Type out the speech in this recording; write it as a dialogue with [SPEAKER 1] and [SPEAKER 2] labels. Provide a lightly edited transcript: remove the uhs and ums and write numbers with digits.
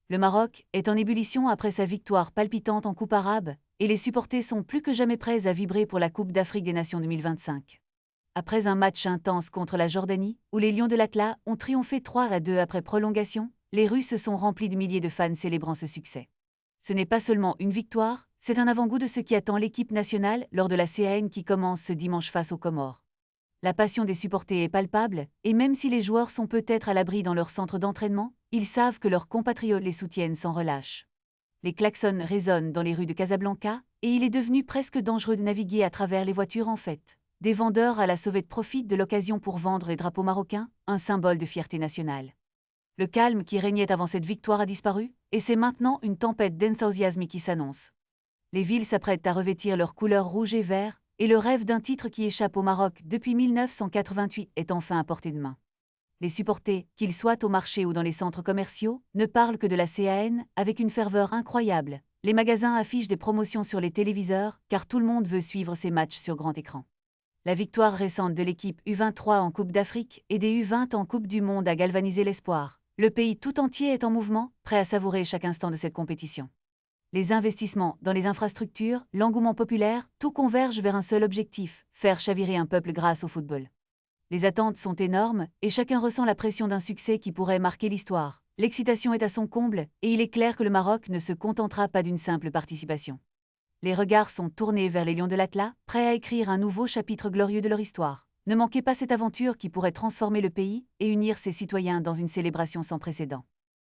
[SPEAKER 1] Le Maroc est en ébullition après sa victoire palpitante en Coupe arabe, et les supporters sont plus que jamais prêts à vibrer pour la Coupe d'Afrique des Nations 2025. Après un match intense contre la Jordanie, où les Lions de l'Atlas ont triomphé 3-2 après prolongation, les rues se sont remplies de milliers de fans célébrant ce succès. Ce n'est pas seulement une victoire, c'est un avant-goût de ce qui attend l'équipe nationale lors de la CAN qui commence ce dimanche face aux Comores. La passion des supporters est palpable, et même si les joueurs sont peut-être à l'abri dans leur centre d'entraînement, ils savent que leurs compatriotes les soutiennent sans relâche. Les klaxons résonnent dans les rues de Casablanca, et il est devenu presque dangereux de naviguer à travers les voitures en fête. Des vendeurs à la sauvette profitent de l'occasion pour vendre les drapeaux marocains, un symbole de fierté nationale. Le calme qui régnait avant cette victoire a disparu, et c'est maintenant une tempête d'enthousiasme qui s'annonce. Les villes s'apprêtent à revêtir leurs couleurs rouge et vert, et le rêve d'un titre qui échappe au Maroc depuis 1988 est enfin à portée de main. Les supporters, qu'ils soient au marché ou dans les centres commerciaux, ne parlent que de la CAN avec une ferveur incroyable. Les magasins affichent des promotions sur les téléviseurs, car tout le monde veut suivre ces matchs sur grand écran. La victoire récente de l'équipe U23 en Coupe d'Afrique et des U20 en Coupe du Monde a galvanisé l'espoir. Le pays tout entier est en mouvement, prêt à savourer chaque instant de cette compétition. Les investissements dans les infrastructures, l'engouement populaire, tout converge vers un seul objectif, faire chavirer un peuple grâce au football. Les attentes sont énormes, et chacun ressent la pression d'un succès qui pourrait marquer l'histoire. L'excitation est à son comble, et il est clair que le Maroc ne se contentera pas d'une simple participation. Les regards sont tournés vers les Lions de l'Atlas, prêts à écrire un nouveau chapitre glorieux de leur histoire. Ne manquez pas cette aventure qui pourrait transformer le pays et unir ses citoyens dans une célébration sans précédent.